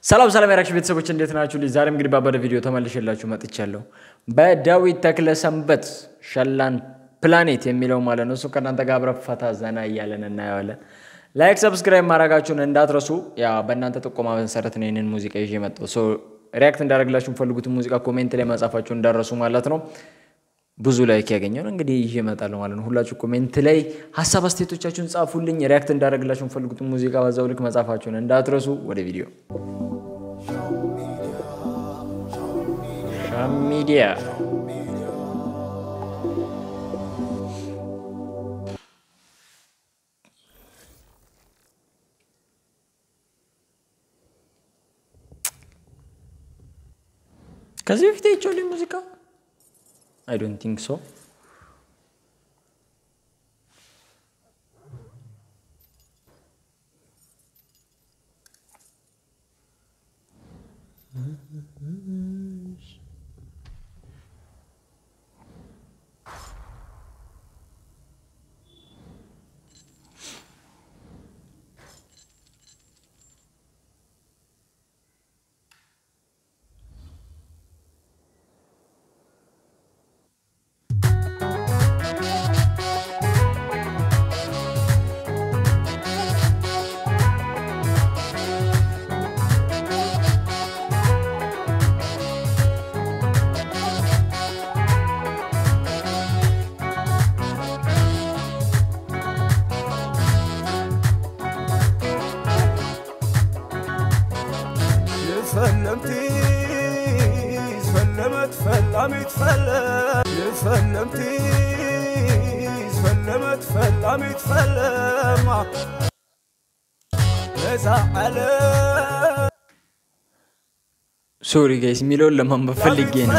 ሰላም ያራክሽ ቤተሰቦች እንዴት ናችሁ? ዛሬም እንግዲህ ባባደ ቪዲዮ ተመልሼላችሁ መጥቻለሁ። በዳዊት ተክለሰንበት ሸላን ፕላኔት የሚለው ማለት ነው። እሱ ከናንተ ጋር አብረን ፈታ ዘና እያለን እናያለን። ላይክ ሰብስክራይብ ማድረጋችሁን እንዳትረሱ። ያ በእናንተ ጥቆማ መሰረት ነው ይሄንን ሙዚቃ ይዤ መጣሁ። ሪአክት እንዳደርግላችሁ ፈልጉት ሙዚቃ ኮሜንት ላይ መጻፋችሁን እንዳትረሱ ማለት ነው። ብዙ ላይክ ያገኘው እንግዲህ ይዤ እመጣለሁ ማለት ነው። ሁላችሁ ኮሜንት ላይ ሐሳብ አስተያየቶቻችሁን ጻፉልኝ። ሪአክት እንዳደርግላችሁ ፈልጉት ሙዚቃ በዛው ልክ መጻፋችሁን እንዳትረሱ። ወደ ቪዲዮ Media ከዚህ በፊት አይቼዋለሁ ሙዚቃ I don't think so. Sorry guys, ميلون لما بفلقين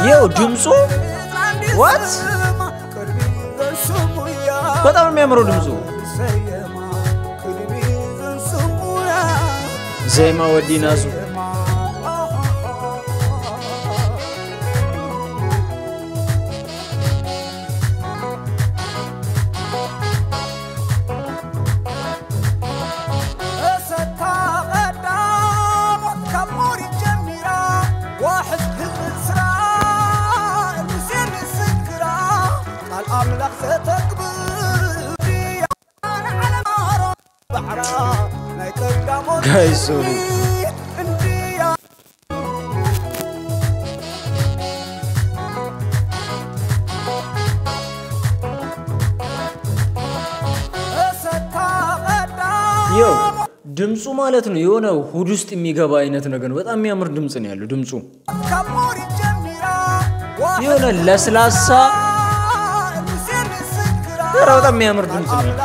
يو دمسو what በጣም የሚያምረው ድምጹ ዜማ ወዲናዙ Guys, sorry. Yo, ድምጹ ማለት ነው የሆነ ሁድ ውስጥ የሚገባ አይነት ነገር ነው። በጣም የሚያምር ድምጽ ነው ያለው ድምጹ። የሆነ ለስላሳ በጣም የሚያምር ድምጽ ነው።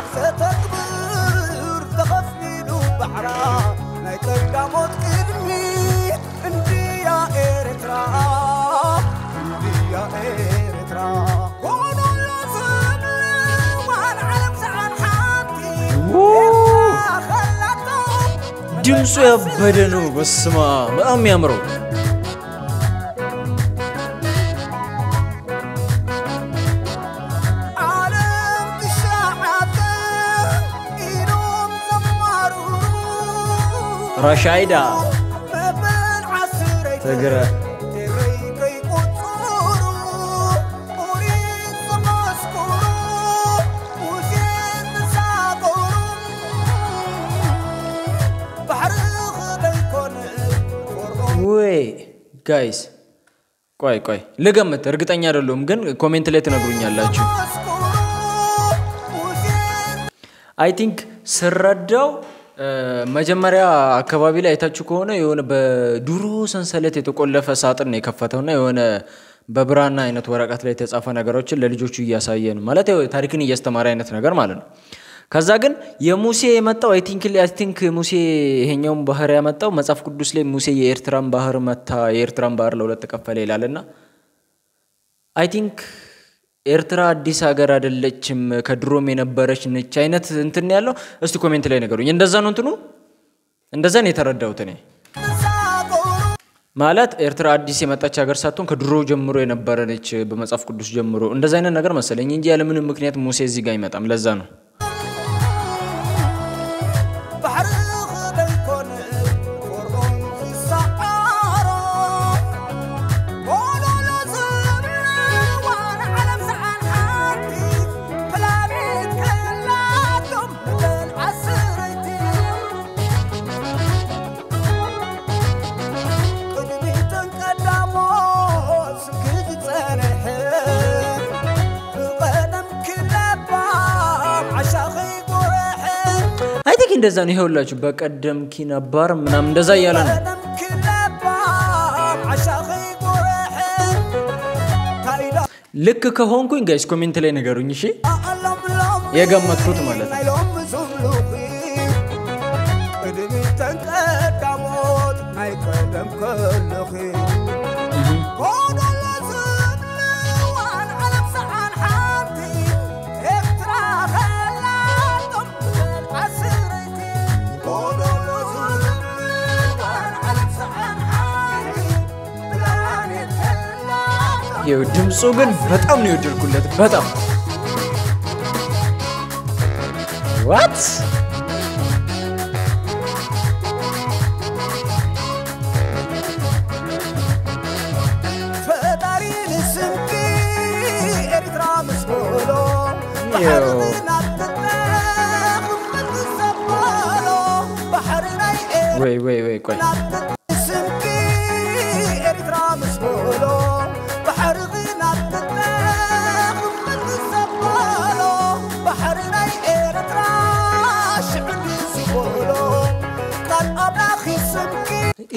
ድምጹ ያበደ ነው። በስማ በጣም የሚያምረው رشايدا تقرأ وي guys ቆይ ልገምት እርግጠኛ አይደለሁም ግን ኮሜንት ላይ ተነግሩኛላችሁ I think ስረዳው መጀመሪያ አካባቢ ላይ አይታችሁ ከሆነ የሆነ በዱሮ ሰንሰለት የተቆለፈ ሳጥን ነው የከፈተውና የሆነ በብራና አይነት ወረቀት ላይ የተጻፈ ነገሮችን ለልጆቹ እያሳየን ማለት ታሪክን እያስተማረ አይነት ነገር ማለት ነው። ከዛ ግን የሙሴ የመጣው I think ሙሴ ይሄኛው ባህር ያመጣው መጽሐፍ ቅዱስ ላይ ሙሴ የኤርትራን ባህር መታ የኤርትራን ባህር ለሁለት ተከፈለ ይላልና I think ኤርትራ አዲስ ሀገር አይደለችም ከድሮም የነበረች ነች አይነት እንትን ያለው እስቲ ኮሜንት ላይ ነገሩኝ እንደዛ ነው እንትኑ እንደዛ ነው የተረዳሁት እኔ ማለት ኤርትራ አዲስ የመጣች ሀገር ሳትሆን ከድሮ ጀምሮ የነበረች በመጽሐፍ ቅዱስ ጀምሮ እንደዛ አይነት ነገር መሰለኝ እንጂ ያለ ምንም ምክንያት ሙሴ እዚህ ጋር አይመጣም ለዛ ነው እንደዛ ነው ይኸውላችሁ በቀደም ኪነባር ምናምን እንደዛ ያለ ነው ልክ ከሆንኩኝ ጋይስ ኮሜንት ላይ ንገሩኝ እሺ የገመትኩት ማለት ነው ይው ድምጹ ግን በጣም ነው ይወደድኩለት በጣም what wait ቆይ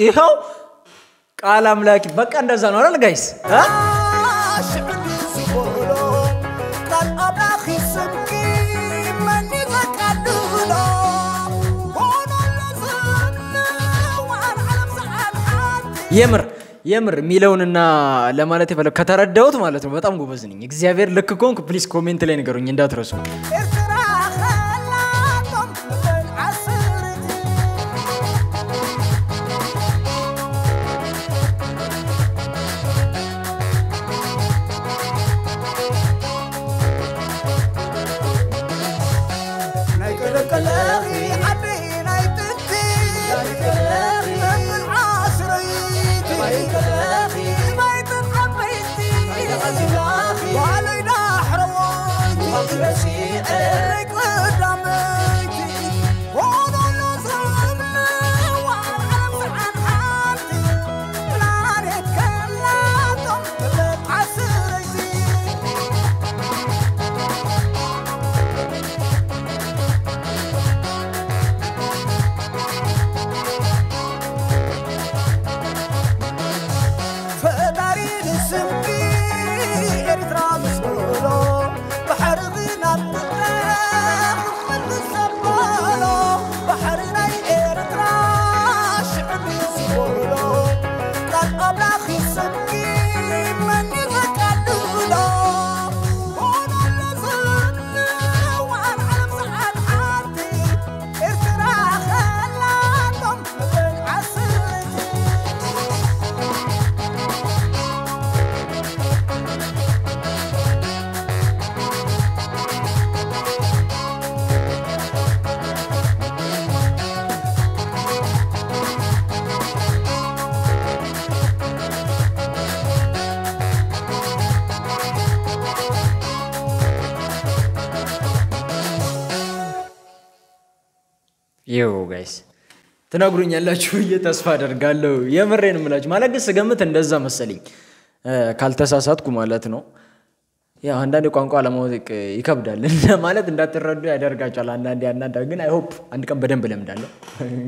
ይሄው ቃል አምላክ በቃ እንደዛ ነው አይደል ጋይስ የምር ሚለውንና ለማለት የፈለኩ ከተረዳሁት ማለት ነው በጣም ጎበዝ ነኝ እግዚአብሔር ልክ ኮንክ ፕሊዝ ኮሜንት ላይ ንገሩኝ እንዳትረሱ Yo guys ትነግሩኛላችሁ እየተስፋ አደርጋለሁ የምሬን እምላችሁ ማለት ግን ስገምት እንደዛ መሰለኝ ካልተሳሳትኩ ማለት ነው ያ አንዳንዴ ቋንቋ ለማወቅ ይከብዳል ማለት እንዳትረዱ ያደርጋቻል አንዳንዴ ግን አይ ሆፕ አንድ ቀን በደንብ ለምዳለሁ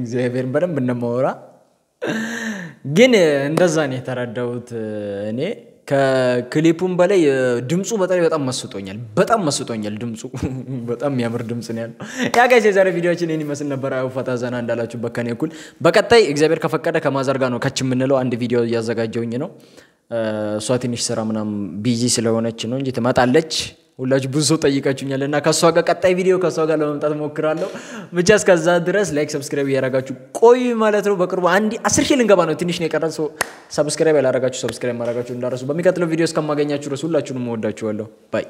እግዚአብሔር በደንብ እንደማወራ ግን እንደዛ ነው የተረዳሁት እኔ ከክሊፑም በላይ ድምጹ በጣም መስጦኛል ድምጹ በጣም የሚያምር ድምጽ ነው ያለው ያ ጋይስ የዛሬ ቪዲዮአችን እኔ መስል ነበር አው ፈታ ዘና እንዳላችሁ በከኔ ኩል በቀጣይ እግዚአብሔር ከፈቀደ ከማዘርጋ ነው ከች ምንለው አንድ ቪዲዮ ያዘጋጀውኝ ነው ሷ ትንሽ ስራ ምናም ቢዚ ስለሆነች ነው እንጂ ትመጣለች ሁላችሁ ብዙ ሰው ጠይቃችሁኛል እና ከሷ ጋር ቀጣይ ቪዲዮ ከሷ ጋር ለመምጣት ሞክራለሁ ብቻ እስከዛ ድረስ ላይክ ሰብስክራይብ ያደርጋችሁ ቆይ ማለት ነው በቅርቡ አንዲ 10,000 ልንገባ ነው ትንሽ ነው የቀረን ሰው ሰብስክራይብ ያላደረጋችሁ ሰብስክራይብ ማድረጋችሁ እንዳረሱ በሚቀጥለው ቪዲዮ እስከማገኛችሁ ድረስ ሁላችሁንም ወዳችኋለሁ ባይ